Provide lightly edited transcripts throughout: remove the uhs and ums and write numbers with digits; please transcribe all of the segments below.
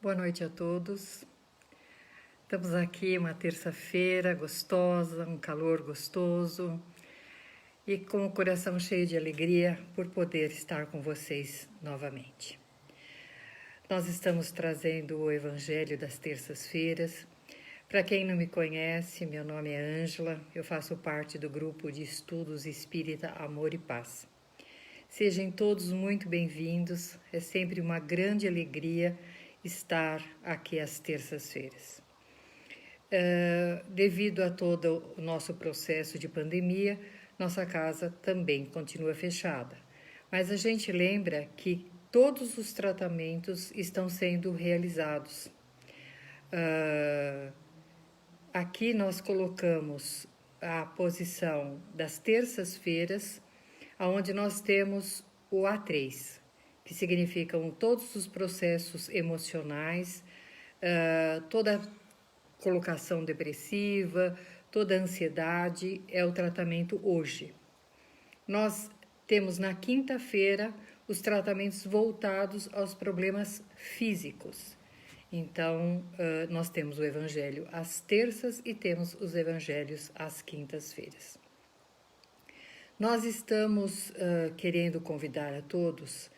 Boa noite a todos. Estamos aqui uma terça-feira gostosa, um calor gostoso e com o coração cheio de alegria por poder estar com vocês novamente. Nós estamos trazendo o Evangelho das terças-feiras. Para quem não me conhece, meu nome é Ângela, eu faço parte do grupo de estudos Espírita Amor e Paz. Sejam todos muito bem-vindos, é sempre uma grande alegria estar aqui às terças-feiras. Devido a todo o nosso processo de pandemia, nossa casa também continua fechada. Mas a gente lembra que todos os tratamentos estão sendo realizados. Aqui nós colocamos a posição das terças-feiras, onde nós temos o A3, que significam todos os processos emocionais, toda colocação depressiva, toda ansiedade é o tratamento hoje. Nós temos na quinta-feira os tratamentos voltados aos problemas físicos. Então, nós temos o Evangelho às terças e temos os Evangelhos às quintas-feiras. Nós estamos querendo convidar a todos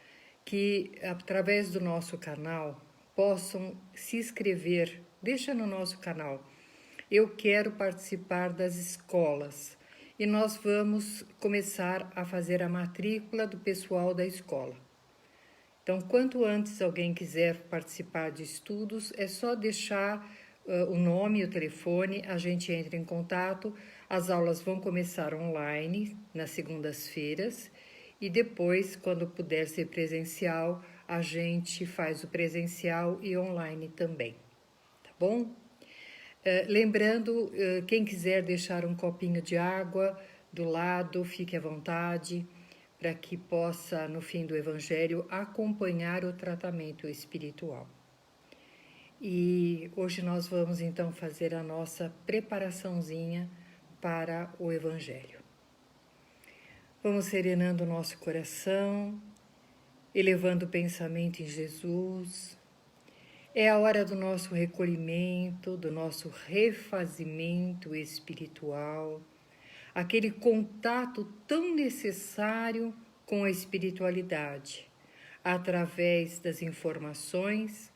que, através do nosso canal, possam se inscrever. Deixa no nosso canal. Eu quero participar das escolas e nós vamos começar a fazer a matrícula do pessoal da escola. Então, quanto antes alguém quiser participar de estudos, é só deixar o nome e o telefone, a gente entra em contato. As aulas vão começar online nas segundas-feiras e depois, quando puder ser presencial, a gente faz o presencial e online também, tá bom? Lembrando, quem quiser deixar um copinho de água do lado, fique à vontade, para que possa, no fim do Evangelho, acompanhar o tratamento espiritual. E hoje nós vamos então fazer a nossa preparaçãozinha para o Evangelho. Vamos serenando o nosso coração, elevando o pensamento em Jesus. É a hora do nosso recolhimento, do nosso refazimento espiritual, aquele contato tão necessário com a espiritualidade, através das informações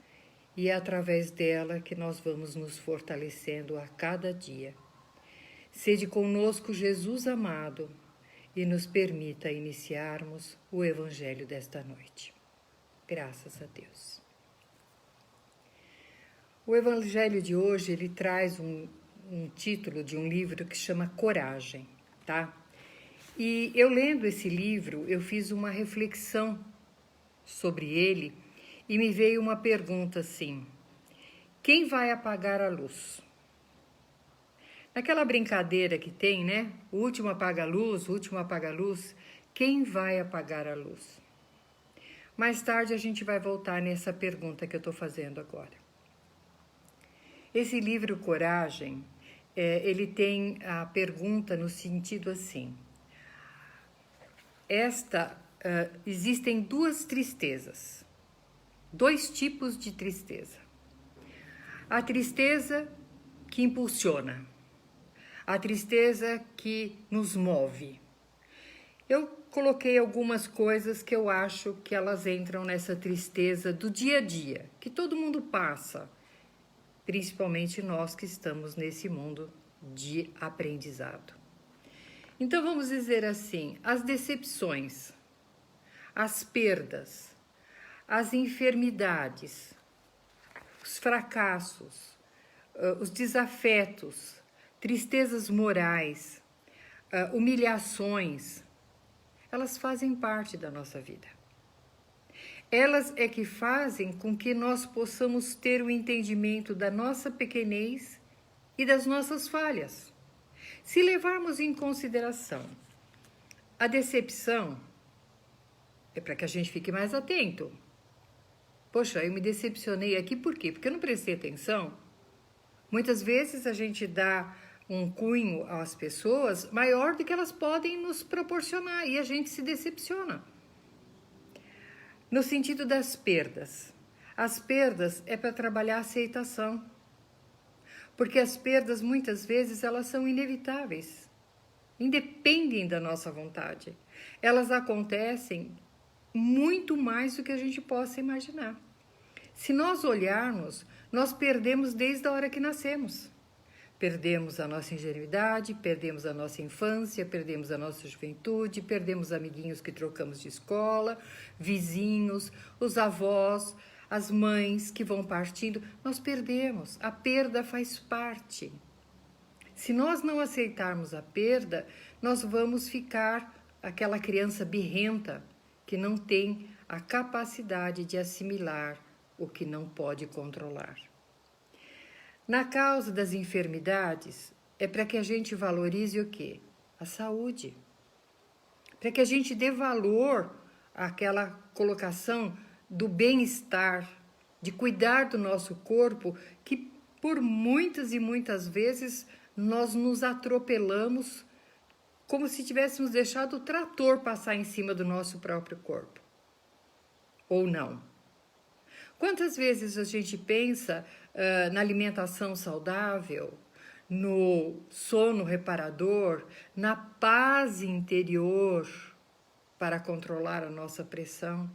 e através dela que nós vamos nos fortalecendo a cada dia. Sede conosco, Jesus amado, e nos permita iniciarmos o Evangelho desta noite. Graças a Deus. O Evangelho de hoje, ele traz um título de um livro que chama Coragem, tá? E eu lendo esse livro, eu fiz uma reflexão sobre ele e me veio uma pergunta assim: quem vai apagar a luz? Naquela brincadeira que tem, né? O último apaga a luz, o último apaga a luz. Quem vai apagar a luz? Mais tarde a gente vai voltar nessa pergunta que eu estou fazendo agora. Esse livro Coragem, ele tem a pergunta no sentido assim: existem duas tristezas, dois tipos de tristeza. A tristeza que impulsiona, a tristeza que nos move. Eu coloquei algumas coisas que eu acho que elas entram nessa tristeza do dia a dia, que todo mundo passa, principalmente nós que estamos nesse mundo de aprendizado. Então vamos dizer assim: as decepções, as perdas, as enfermidades, os fracassos, os desafetos, tristezas morais, humilhações, elas fazem parte da nossa vida. Elas é que fazem com que nós possamos ter o entendimento da nossa pequenez e das nossas falhas. Se levarmos em consideração a decepção, é para que a gente fique mais atento. Poxa, eu me decepcionei aqui por quê? Porque eu não prestei atenção. Muitas vezes a gente dá um cunho às pessoas maior do que elas podem nos proporcionar e a gente se decepciona. No sentido das perdas, As perdas é para trabalhar a aceitação. Porque as perdas, muitas vezes, elas são inevitáveis. Independem da nossa vontade. Elas acontecem muito mais do que a gente possa imaginar. Se nós olharmos, nós perdemos desde a hora que nascemos. Perdemos a nossa ingenuidade, perdemos a nossa infância, perdemos a nossa juventude, perdemos amiguinhos que trocamos de escola, vizinhos, os avós, as mães que vão partindo. Nós perdemos. A perda faz parte. Se nós não aceitarmos a perda, nós vamos ficar aquela criança birrenta que não tem a capacidade de assimilar o que não pode controlar. Na causa das enfermidades, é para que a gente valorize o quê? A saúde. Para que a gente dê valor àquela colocação do bem-estar, de cuidar do nosso corpo, que por muitas e muitas vezes nós nos atropelamos como se tivéssemos deixado o trator passar em cima do nosso próprio corpo. Ou não. Quantas vezes a gente pensa na alimentação saudável, no sono reparador, na paz interior para controlar a nossa pressão?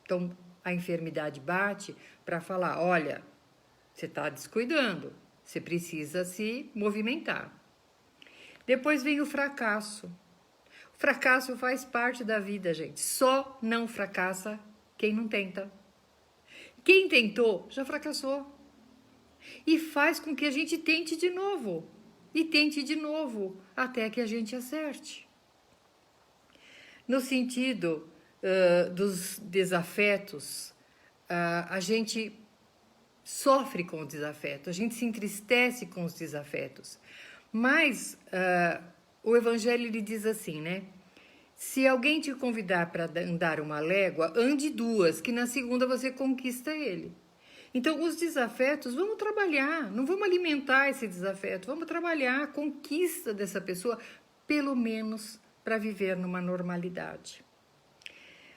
Então, a enfermidade bate para falar, olha, você está descuidando, você precisa se movimentar. Depois vem o fracasso. O fracasso faz parte da vida, gente. Só não fracassa quem não tenta. Quem tentou já fracassou. E faz com que a gente tente de novo. E tente de novo, até que a gente acerte. No sentido dos desafetos, a gente sofre com o desafeto, a gente se entristece com os desafetos. Mas o Evangelho ele diz assim, né? Se alguém te convidar para andar uma légua, ande duas, que na segunda você conquista ele. Então, os desafetos, vamos trabalhar, não vamos alimentar esse desafeto, vamos trabalhar a conquista dessa pessoa, pelo menos para viver numa normalidade.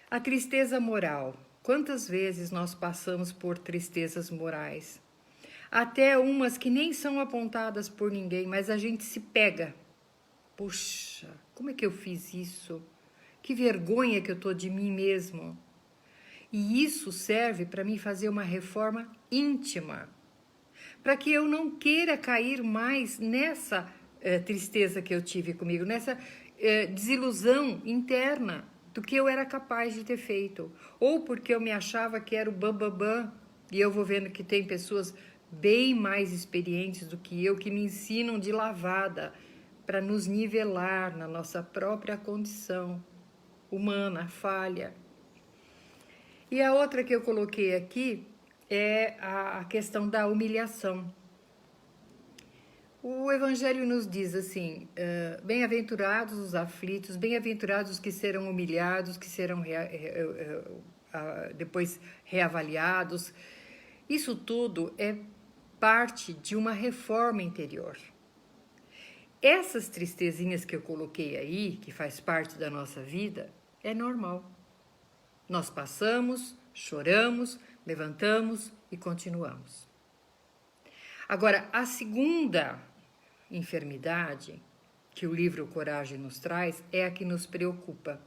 A tristeza moral. Quantas vezes nós passamos por tristezas morais? Até umas que nem são apontadas por ninguém, mas a gente se pega. Puxa, como é que eu fiz isso? Que vergonha que eu tô de mim mesmo. E isso serve para mim fazer uma reforma íntima, para que eu não queira cair mais nessa tristeza que eu tive comigo, nessa desilusão interna do que eu era capaz de ter feito, ou porque eu me achava que era o bambambam, e eu vou vendo que tem pessoas bem mais experientes do que eu, que me ensinam de lavada para nos nivelar na nossa própria condição humana, falha. E a outra que eu coloquei aqui é a questão da humilhação. O Evangelho nos diz assim, bem-aventurados os aflitos, bem-aventurados os que serão humilhados, que serão depois reavaliados. Isso tudo é parte de uma reforma interior. Essas tristezinhas que eu coloquei aí, que faz parte da nossa vida, é normal. Nós passamos, choramos, levantamos e continuamos. Agora, a segunda enfermidade que o livro Coragem nos traz é a que nos preocupa.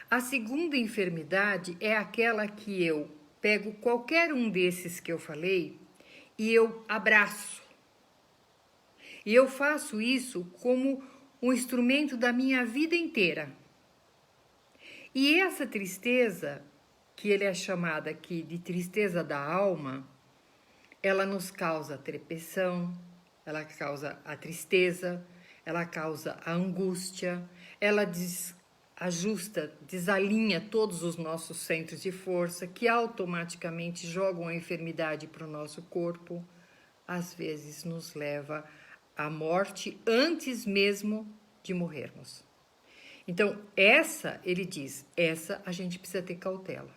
A segunda enfermidade é aquela que eu pego qualquer um desses que eu falei e eu abraço. E eu faço isso como um instrumento da minha vida inteira. E essa tristeza, que ele é chamada aqui de tristeza da alma, ela nos causa trepeção, ela causa a tristeza, ela causa a angústia, ela desajusta, desalinha todos os nossos centros de força, que automaticamente jogam a enfermidade para o nosso corpo, às vezes nos leva à morte antes mesmo de morrermos. Então, ele diz, essa a gente precisa ter cautela.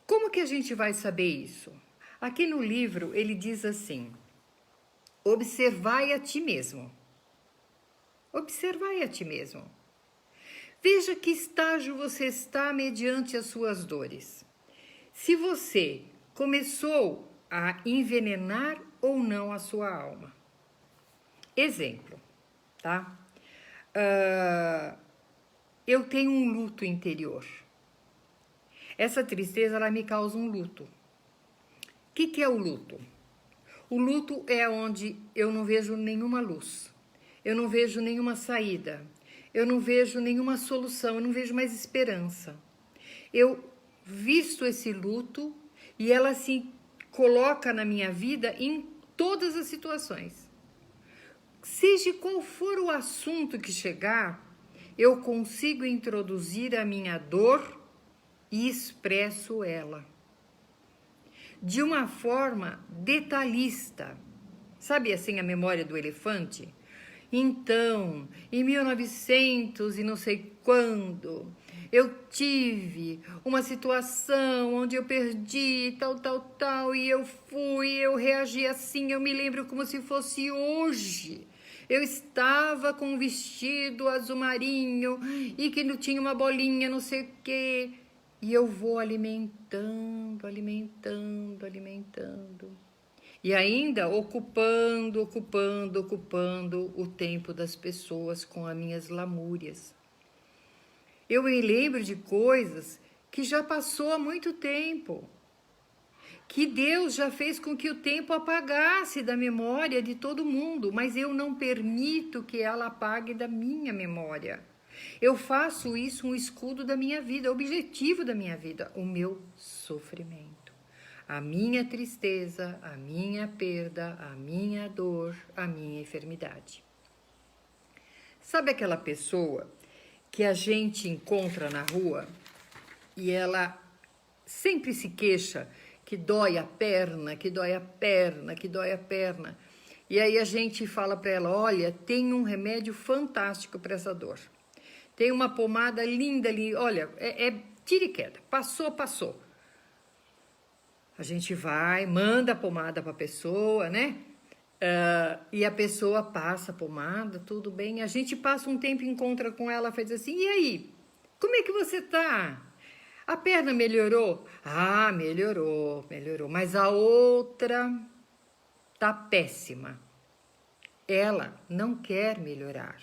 Como que a gente vai saber isso? Aqui no livro ele diz assim, observai a ti mesmo. Observai a ti mesmo. Veja que estágio você está mediante as suas dores. se você começou a envenenar ou não a sua alma. Exemplo, tá? Eu tenho um luto interior. Essa tristeza, ela me causa um luto. O que é o luto? O luto é onde eu não vejo nenhuma luz, eu não vejo nenhuma saída, eu não vejo nenhuma solução, eu não vejo mais esperança. Eu visto esse luto e ela se coloca na minha vida em todas as situações. Seja qual for o assunto que chegar, eu consigo introduzir a minha dor e expresso ela de uma forma detalhista. Sabe assim a memória do elefante? Então, em 1900 e não sei quando, eu tive uma situação onde eu perdi tal, e eu reagi assim, eu me lembro como se fosse hoje. Eu estava com um vestido azul marinho e que não tinha uma bolinha, não sei o quê. E eu vou alimentando. E ainda ocupando o tempo das pessoas com as minhas lamúrias. Eu me lembro de coisas que já passou há muito tempo, que Deus já fez com que o tempo apagasse da memória de todo mundo, mas eu não permito que ela apague da minha memória. Eu faço isso um escudo da minha vida, objetivo da minha vida, o meu sofrimento, a minha tristeza, a minha perda, a minha dor, a minha enfermidade. Sabe aquela pessoa que a gente encontra na rua e ela sempre se queixa que dói a perna, que dói a perna, que dói a perna. E aí a gente fala para ela, olha, tem um remédio fantástico para essa dor. Tem uma pomada linda ali, olha, tira e queda, passou. A gente vai, manda a pomada para a pessoa, né? E a pessoa passa a pomada, tudo bem. A gente passa um tempo, encontra com ela, faz assim, e aí? Como é que você tá? A perna melhorou? Ah, melhorou. Mas a outra tá péssima. Ela não quer melhorar.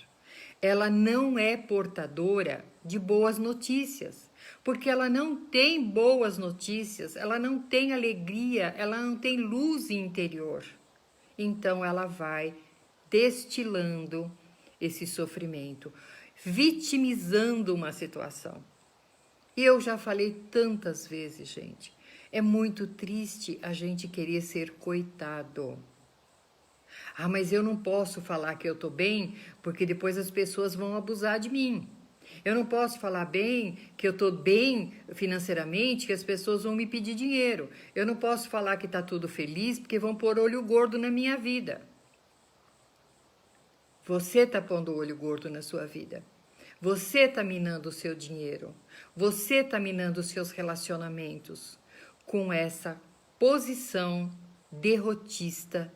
Ela não é portadora de boas notícias, porque ela não tem boas notícias, ela não tem alegria, ela não tem luz interior. Então ela vai destilando esse sofrimento, vitimizando uma situação. E eu já falei tantas vezes, gente, é muito triste a gente querer ser coitado. Ah, mas eu não posso falar que eu tô bem, porque depois as pessoas vão abusar de mim. Eu não posso falar bem que eu tô bem financeiramente, que as pessoas vão me pedir dinheiro. Eu não posso falar que tá tudo feliz, porque vão pôr olho gordo na minha vida. Você tá pondo olho gordo na sua vida. Você tá minando o seu dinheiro. Você tá minando os seus relacionamentos com essa posição derrotista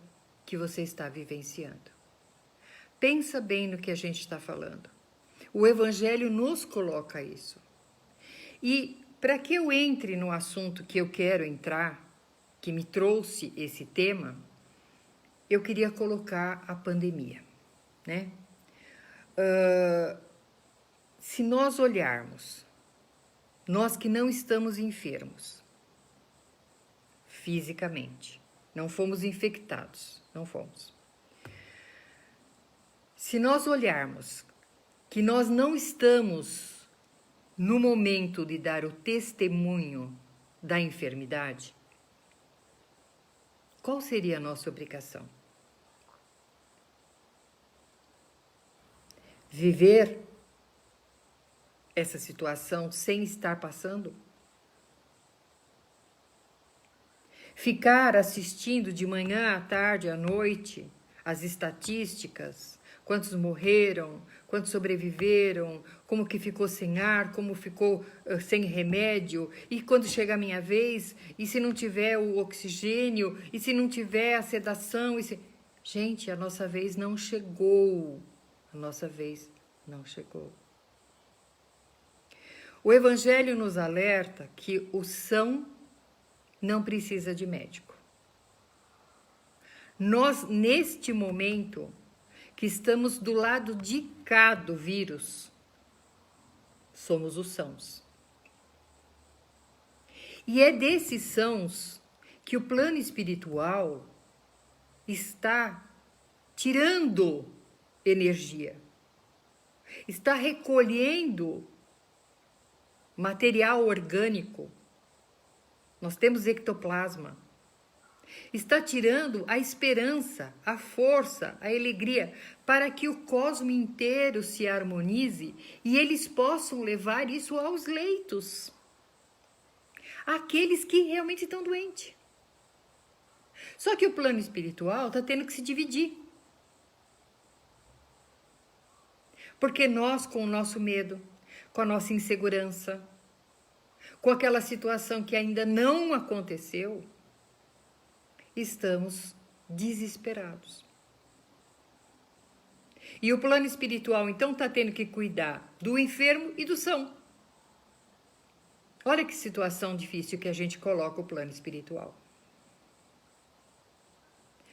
que você está vivenciando. Pensa bem no que a gente está falando. O Evangelho nos coloca isso. E para que eu entre no assunto que eu quero entrar, que me trouxe esse tema, eu queria colocar a pandemia, né? Se nós olharmos, nós que não estamos enfermos fisicamente, não fomos infectados, não fomos. Se nós olharmos que nós não estamos no momento de dar o testemunho da enfermidade, qual seria a nossa obrigação? Viver essa situação sem estar passando? Ficar assistindo de manhã à tarde, à noite, as estatísticas, quantos morreram, quantos sobreviveram, como que ficou sem ar, como ficou sem remédio, e quando chega a minha vez, e se não tiver o oxigênio, e se não tiver a sedação, Gente, a nossa vez não chegou. A nossa vez não chegou. O Evangelho nos alerta que o são não precisa de médico. Nós, neste momento, que estamos do lado de cá do vírus, somos os sãos. E é desses sãos que o plano espiritual está tirando energia, está recolhendo material orgânico. Nós temos ectoplasma. Está tirando a esperança, a força, a alegria, para que o cosmo inteiro se harmonize e eles possam levar isso aos leitos. Aqueles que realmente estão doentes. Só que o plano espiritual está tendo que se dividir. Porque nós, com o nosso medo, com a nossa insegurança, com aquela situação que ainda não aconteceu, estamos desesperados. E o plano espiritual, então, está tendo que cuidar do enfermo e do são. Olha que situação difícil que a gente coloca o plano espiritual.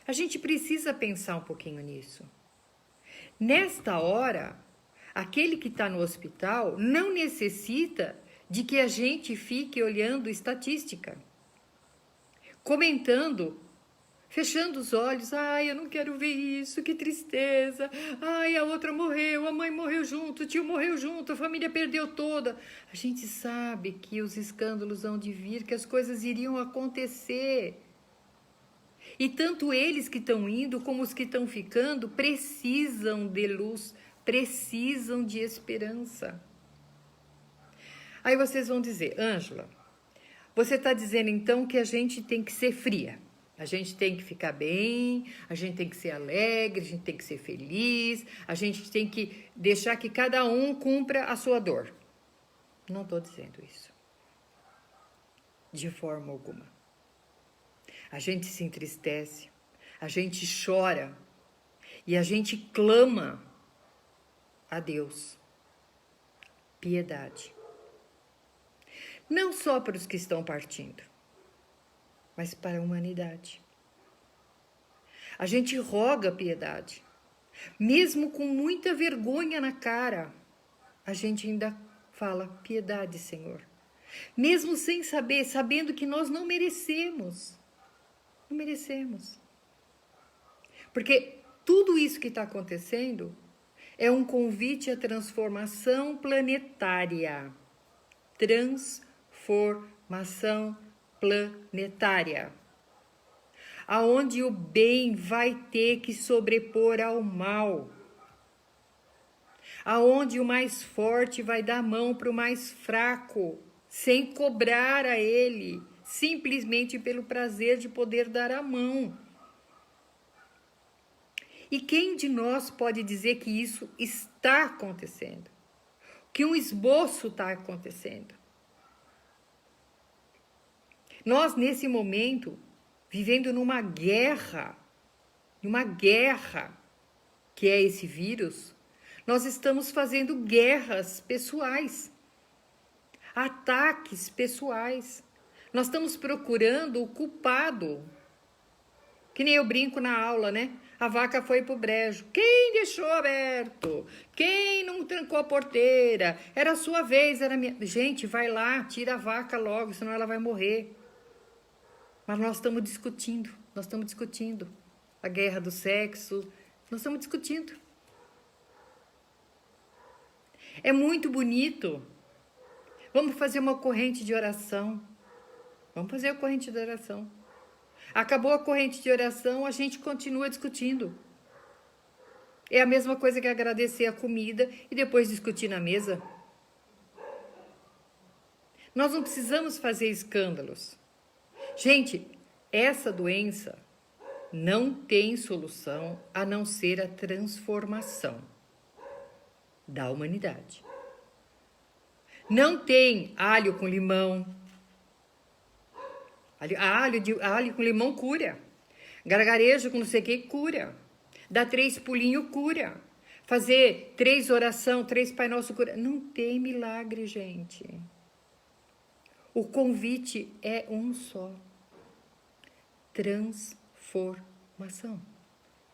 A gente precisa pensar um pouquinho nisso. Nesta hora, aquele que está no hospital não necessita de que a gente fique olhando estatística, comentando, fechando os olhos. Ai, eu não quero ver isso, que tristeza. Ai, a outra morreu, a mãe morreu junto, o tio morreu junto, a família perdeu toda. A gente sabe que os escândalos hão de vir, que as coisas iriam acontecer. E tanto eles que estão indo como os que estão ficando precisam de luz, precisam de esperança. Aí vocês vão dizer, Ângela, você está dizendo então que a gente tem que ser fria, a gente tem que ficar bem, a gente tem que ser alegre, a gente tem que ser feliz, a gente tem que deixar que cada um cumpra a sua dor. Não estou dizendo isso. De forma alguma. A gente se entristece, a gente chora e a gente clama a Deus. Piedade. Não só para os que estão partindo, mas para a humanidade. A gente roga piedade. Mesmo com muita vergonha na cara, a gente ainda fala, piedade, Senhor. Mesmo sem saber, sabendo que nós não merecemos. Não merecemos. Porque tudo isso que está acontecendo é um convite à transformação planetária. Transformação planetária. Aonde o bem vai ter que sobrepor ao mal. Aonde o mais forte vai dar mão para o mais fraco, sem cobrar a ele, simplesmente pelo prazer de poder dar a mão. E quem de nós pode dizer que isso está acontecendo? Que um esboço está acontecendo? Nós, nesse momento, vivendo numa guerra que é esse vírus, nós estamos fazendo guerras pessoais, ataques pessoais. Nós estamos procurando o culpado. Que nem eu brinco na aula, né? A vaca foi pro brejo. Quem deixou aberto? Quem não trancou a porteira? Era a sua vez, era a minha. Gente, vai lá, tira a vaca logo, senão ela vai morrer. Mas nós estamos discutindo a guerra do sexo, nós estamos discutindo. É muito bonito. Vamos fazer uma corrente de oração. Vamos fazer a corrente de oração. Acabou a corrente de oração, a gente continua discutindo. É a mesma coisa que agradecer a comida e depois discutir na mesa. Nós não precisamos fazer escândalos. Gente, essa doença não tem solução a não ser a transformação da humanidade. Não tem alho com limão. Alho com limão cura. Gargarejo com não sei o que cura. Dar 3 pulinhos cura. Fazer 3 orações, 3 Pai Nosso cura. Não tem milagre, gente. O convite é um só. transformação.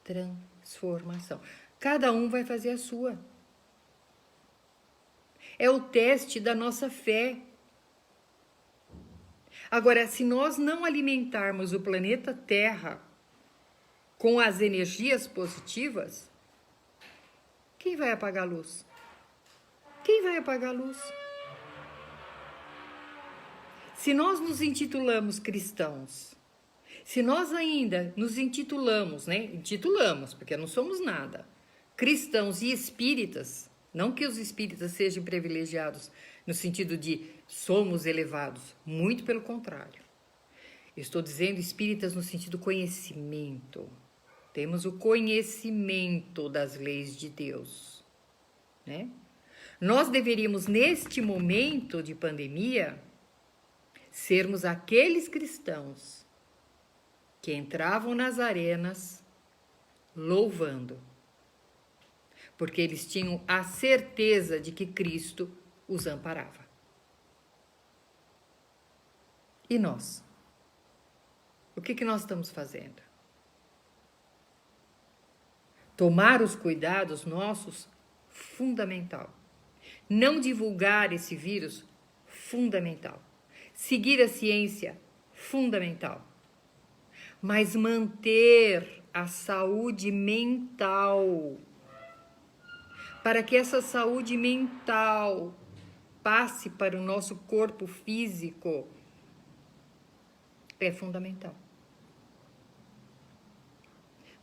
Transformação. Cada um vai fazer a sua. É o teste da nossa fé. Agora, se nós não alimentarmos o planeta Terra com as energias positivas, quem vai apagar a luz? Quem vai apagar a luz? Se nós nos intitulamos cristãos, se nós ainda nos intitulamos, né? Intitulamos, porque não somos nada, cristãos e espíritas, não que os espíritas sejam privilegiados no sentido de somos elevados, muito pelo contrário. Eu estou dizendo espíritas no sentido conhecimento. Temos o conhecimento das leis de Deus, né? Nós deveríamos, neste momento de pandemia, sermos aqueles cristãos que entravam nas arenas louvando, porque eles tinham a certeza de que Cristo os amparava. E nós? O que nós estamos fazendo? Tomar os cuidados nossos, fundamental. Não divulgar esse vírus, fundamental. Seguir a ciência, fundamental. Mas manter a saúde mental, para que essa saúde mental passe para o nosso corpo físico, é fundamental.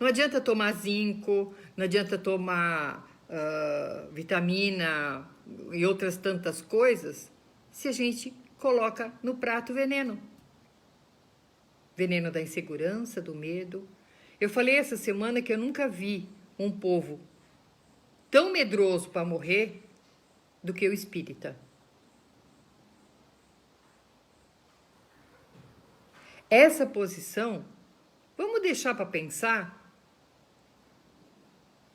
Não adianta tomar zinco, não adianta tomar vitamina e outras tantas coisas, se a gente coloca no prato veneno. Veneno da insegurança, do medo. Eu falei essa semana que eu nunca vi um povo tão medroso para morrer do que o espírita. Essa posição, vamos deixar para pensar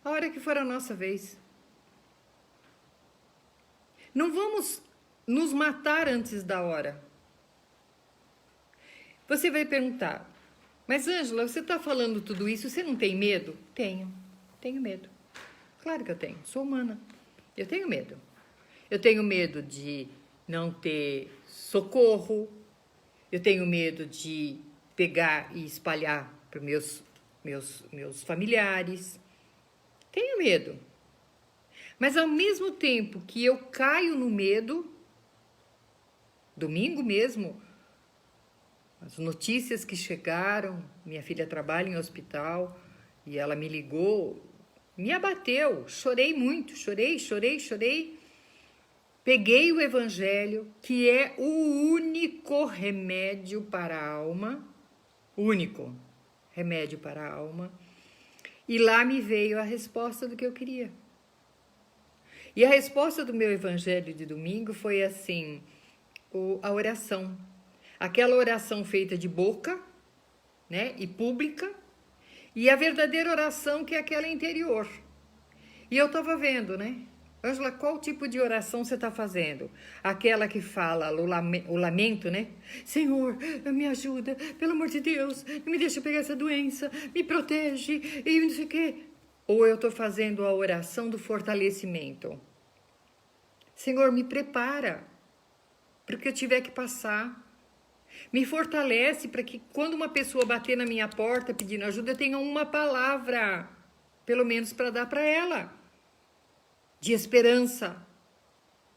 a hora que for a nossa vez. Não vamos nos matar antes da hora. Você vai perguntar, mas Ângela, você está falando tudo isso, você não tem medo? Tenho medo. Claro que eu tenho, sou humana. Eu tenho medo. Eu tenho medo de não ter socorro, eu tenho medo de pegar e espalhar para meus familiares. Tenho medo. Mas ao mesmo tempo que eu caio no medo, domingo mesmo, as notícias que chegaram, minha filha trabalha em hospital e ela me ligou, me abateu, chorei muito, chorei. Peguei o evangelho, que é o único remédio para a alma, único remédio para a alma, e lá me veio a resposta do que eu queria. E a resposta do meu evangelho de domingo foi assim, a oração. Aquela oração feita de boca, né, e pública, e a verdadeira oração que é aquela interior. E eu estava vendo, né? Ângela, qual tipo de oração você está fazendo? Aquela que fala o lamento, né? Senhor, me ajuda, pelo amor de Deus, não me deixa pegar essa doença, me protege, e não sei o quê. Ou eu estou fazendo a oração do fortalecimento? Senhor, me prepara para o que eu tiver que passar. Me fortalece para que quando uma pessoa bater na minha porta pedindo ajuda, eu tenha uma palavra, pelo menos para dar para ela. De esperança,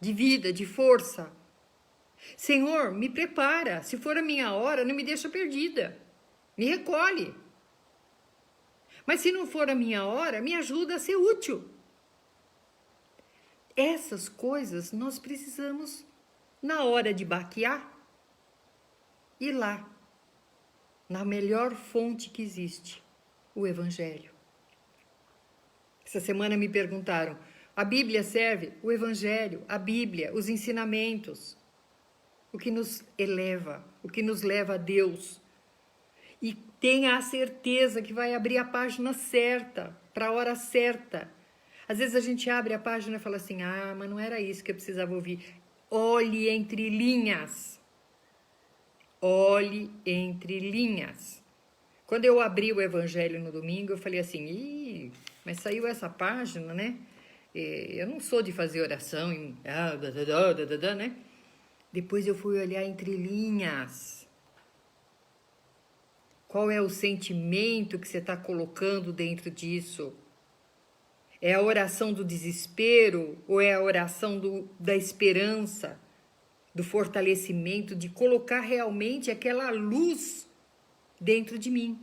de vida, de força. Senhor, me prepara. Se for a minha hora, não me deixa perdida. Me recolhe. Mas se não for a minha hora, me ajuda a ser útil. Essas coisas nós precisamos, na hora de baquear, ir lá, na melhor fonte que existe, o Evangelho. Essa semana me perguntaram, a Bíblia serve? O Evangelho, a Bíblia, os ensinamentos, o que nos eleva, o que nos leva a Deus. E tenha a certeza que vai abrir a página certa, para a hora certa. Às vezes a gente abre a página e fala assim, mas não era isso que eu precisava ouvir. Olhe entre linhas. Olhe entre linhas. Quando eu abri o Evangelho no domingo, eu falei assim, ih, mas saiu essa página, né? Eu não sou de fazer oração em... né? Depois eu fui olhar entre linhas. Qual é o sentimento que você está colocando dentro disso? É a oração do desespero ou é a oração da esperança, do fortalecimento, de colocar realmente aquela luz dentro de mim?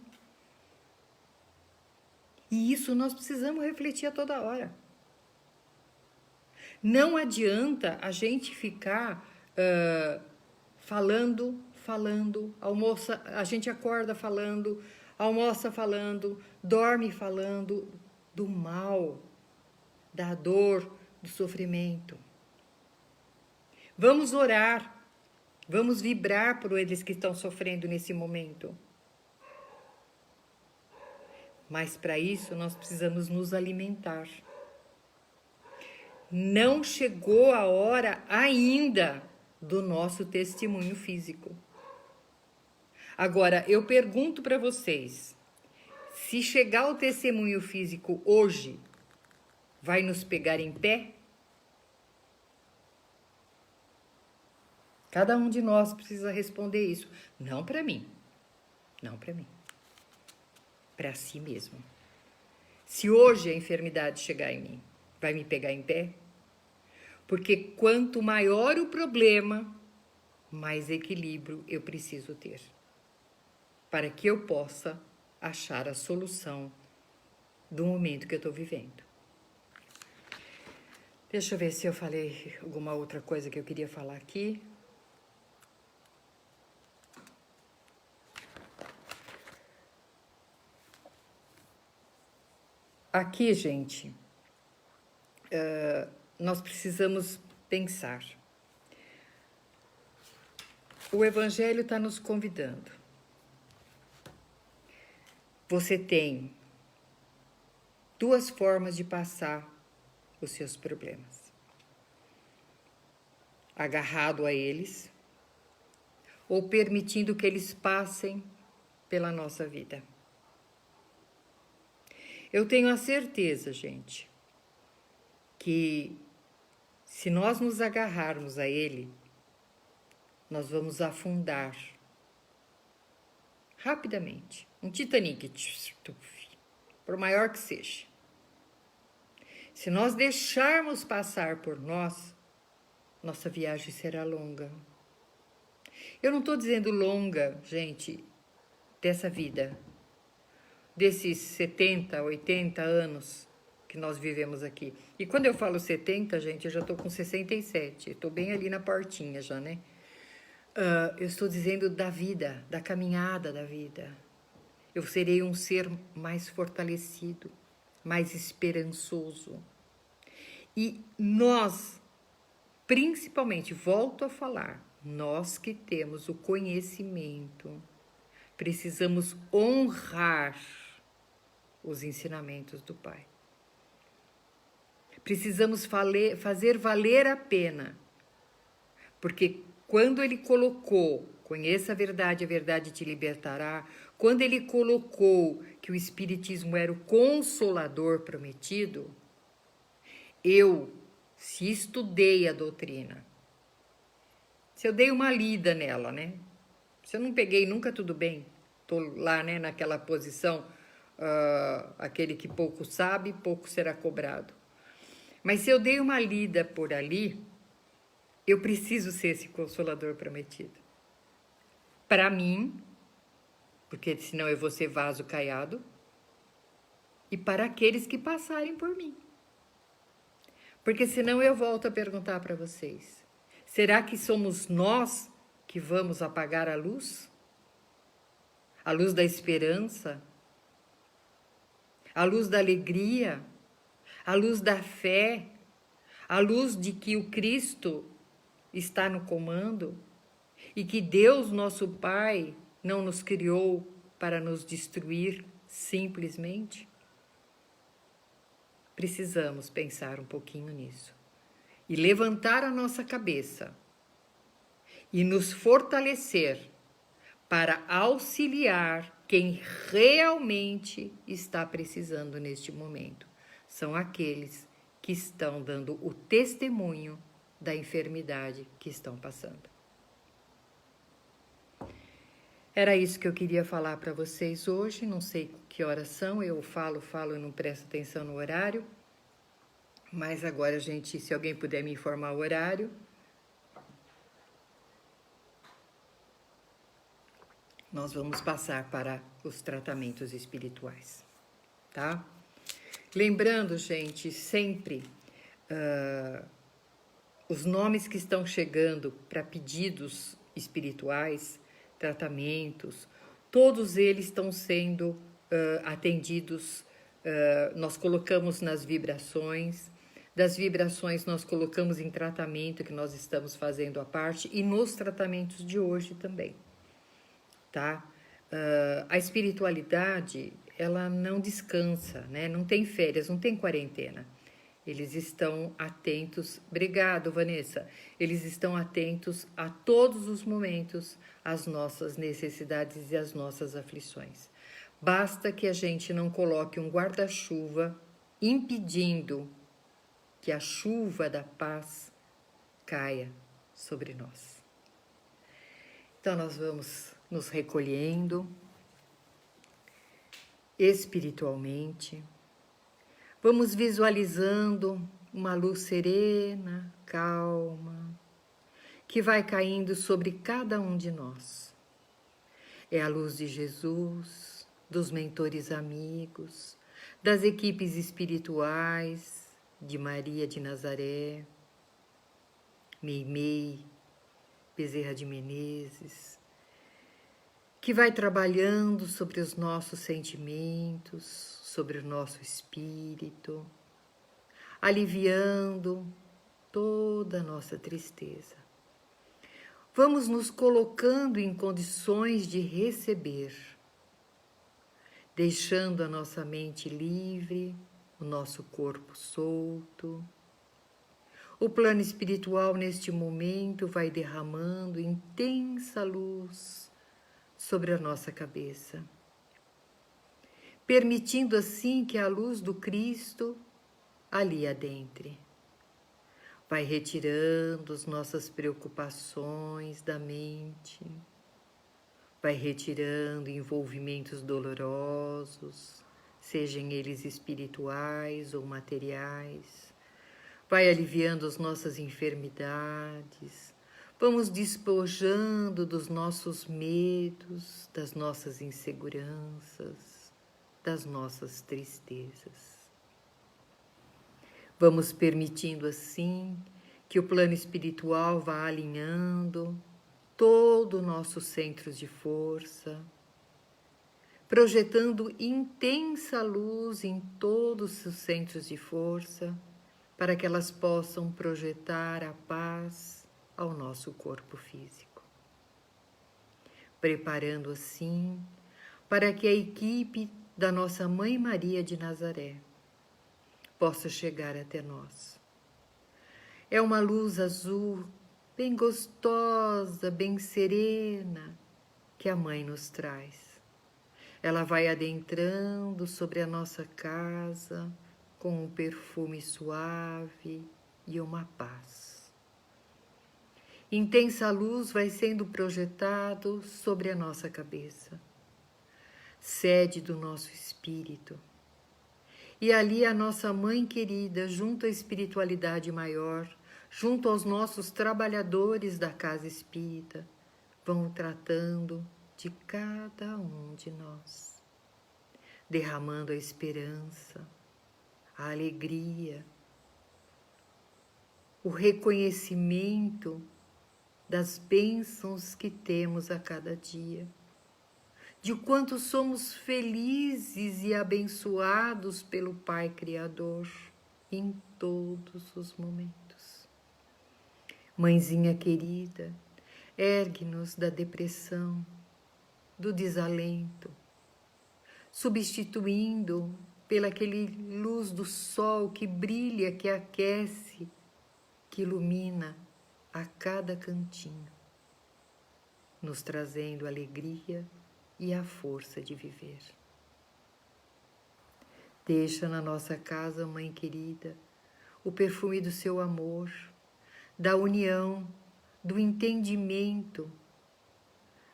E isso nós precisamos refletir a toda hora. Não adianta a gente ficar falando, almoça, a gente acorda falando, almoça falando, dorme falando do mal, da dor, do sofrimento. Vamos orar, vamos vibrar por eles que estão sofrendo nesse momento. Mas para isso nós precisamos nos alimentar. Não chegou a hora ainda do nosso testemunho físico. Agora, eu pergunto para vocês, se chegar o testemunho físico hoje, vai nos pegar em pé? Cada um de nós precisa responder isso. Não para mim. Não para mim. Para si mesmo. Se hoje a enfermidade chegar em mim, vai me pegar em pé? Porque quanto maior o problema, mais equilíbrio eu preciso ter. Para que eu possa achar a solução do momento que eu estou vivendo. Deixa eu ver se eu falei alguma outra coisa que eu queria falar aqui. Aqui, gente, nós precisamos pensar. O Evangelho está nos convidando. Você tem duas formas de passar os seus problemas. Agarrado a eles ou permitindo que eles passem pela nossa vida. Eu tenho a certeza, gente, que se nós nos agarrarmos a ele, nós vamos afundar rapidamente. Um Titanic, por maior que seja. Se nós deixarmos passar por nós, nossa viagem será longa. Eu não estou dizendo longa, gente, dessa vida, desses 70, 80 anos que nós vivemos aqui. E quando eu falo 70, gente, eu já estou com 67, estou bem ali na portinha já, né? Eu estou dizendo da vida, da caminhada da vida. Eu serei um ser mais fortalecido, mais esperançoso. E nós, principalmente, volto a falar, nós que temos o conhecimento, precisamos honrar os ensinamentos do Pai. Precisamos fazer valer a pena, porque quando Ele colocou, conheça a verdade te libertará, quando Ele colocou que o Espiritismo era o consolador prometido, se estudei a doutrina, se eu dei uma lida nela, né? Se eu não peguei nunca, tudo bem. Estou lá, né, naquela posição, aquele que pouco sabe, pouco será cobrado. Mas se eu dei uma lida por ali, eu preciso ser esse consolador prometido. Para mim, porque senão eu vou ser vaso caiado, e para aqueles que passarem por mim. Porque senão eu volto a perguntar para vocês, será que somos nós que vamos apagar a luz? A luz da esperança? A luz da alegria? A luz da fé? A luz de que o Cristo está no comando? E que Deus, nosso Pai, não nos criou para nos destruir simplesmente? Precisamos pensar um pouquinho nisso. E levantar a nossa cabeça. E nos fortalecer para auxiliar quem realmente está precisando neste momento são aqueles que estão dando o testemunho da enfermidade que estão passando. Era isso que eu queria falar para vocês hoje. Não sei que horas são, eu falo e não presto atenção no horário. Mas agora, gente, se alguém puder me informar o horário. Nós vamos passar para os tratamentos espirituais, tá? Lembrando, gente, sempre os nomes que estão chegando para pedidos espirituais, tratamentos, todos eles estão sendo atendidos. Nós colocamos nas vibrações, das vibrações nós colocamos em tratamento que nós estamos fazendo à parte e nos tratamentos de hoje também, tá? A espiritualidade, ela não descansa, né? Não tem férias, não tem quarentena. Eles estão atentos, obrigado, Vanessa, eles estão atentos a todos os momentos às nossas necessidades e às nossas aflições. Basta que a gente não coloque um guarda-chuva impedindo que a chuva da paz caia sobre nós. Então, nós vamos nos recolhendo espiritualmente. Vamos visualizando uma luz serena, calma, que vai caindo sobre cada um de nós. É a luz de Jesus, dos mentores amigos, das equipes espirituais, de Maria de Nazaré, Meimei, Bezerra de Menezes, que vai trabalhando sobre os nossos sentimentos, sobre o nosso espírito, aliviando toda a nossa tristeza. Vamos nos colocando em condições de receber, deixando a nossa mente livre, o nosso corpo solto. O plano espiritual neste momento vai derramando intensa luz sobre a nossa cabeça, permitindo assim que a luz do Cristo ali adentre. Vai retirando as nossas preocupações da mente, vai retirando envolvimentos dolorosos, sejam eles espirituais ou materiais, vai aliviando as nossas enfermidades, vamos despojando dos nossos medos, das nossas inseguranças, das nossas tristezas. Vamos permitindo assim que o plano espiritual vá alinhando todo o nosso centro de força, projetando intensa luz em todos os centros de força, para que elas possam projetar a paz ao nosso corpo físico. Preparando assim para que a equipe da nossa Mãe Maria de Nazaré possa chegar até nós. É uma luz azul, bem gostosa, bem serena, que a Mãe nos traz. Ela vai adentrando sobre a nossa casa com um perfume suave e uma paz. Intensa luz vai sendo projetado sobre a nossa cabeça, sede do nosso espírito. E ali a nossa Mãe querida, junto à espiritualidade maior, junto aos nossos trabalhadores da casa espírita, vão tratando de cada um de nós, derramando a esperança, a alegria, o reconhecimento das bênçãos que temos a cada dia, de quanto somos felizes e abençoados pelo Pai Criador em todos os momentos. Mãezinha querida, ergue-nos da depressão, do desalento, substituindo pela aquele luz do sol que brilha, que aquece, que ilumina a cada cantinho, nos trazendo alegria e a força de viver. Deixa na nossa casa, Mãe querida, o perfume do seu amor, da união, do entendimento.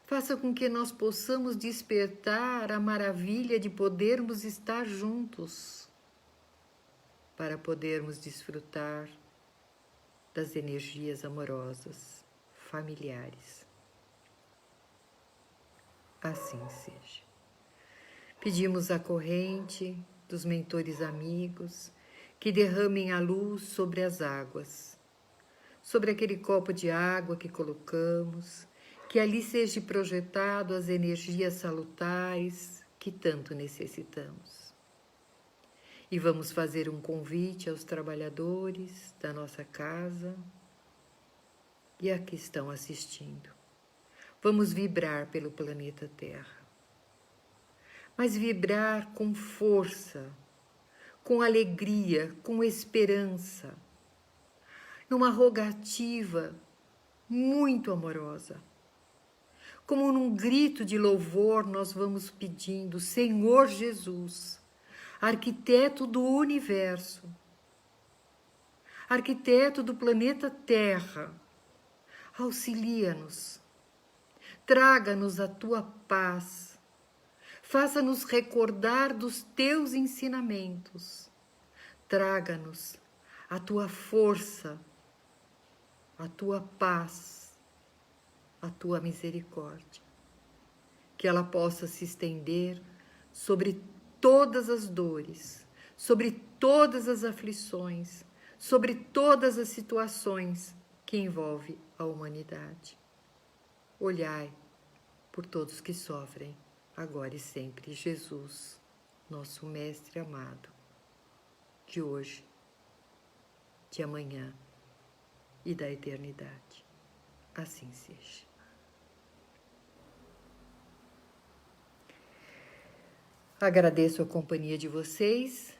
Faça com que nós possamos despertar a maravilha de podermos estar juntos, para podermos desfrutar das energias amorosas, familiares. Assim seja. Pedimos a corrente dos mentores amigos que derramem a luz sobre as águas, sobre aquele copo de água que colocamos, que ali seja projetado as energias salutares que tanto necessitamos. E vamos fazer um convite aos trabalhadores da nossa casa e a que estão assistindo. Vamos vibrar pelo planeta Terra, mas vibrar com força, com alegria, com esperança, numa rogativa muito amorosa. Como num grito de louvor, nós vamos pedindo: Senhor Jesus, arquiteto do universo, arquiteto do planeta Terra, auxilia-nos, traga-nos a tua paz, faça-nos recordar dos teus ensinamentos, traga-nos a tua força, a tua paz, a tua misericórdia, que ela possa se estender sobre todas as dores, sobre todas as aflições, sobre todas as situações que envolvem a humanidade. Olhai por todos que sofrem, agora e sempre, Jesus, nosso Mestre amado, de hoje, de amanhã e da eternidade. Assim seja. Agradeço a companhia de vocês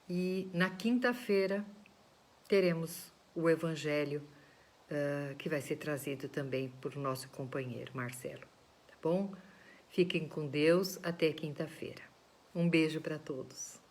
e na quinta-feira teremos o Evangelho que vai ser trazido também por nosso companheiro Marcelo, tá bom? Fiquem com Deus até quinta-feira. Um beijo para todos.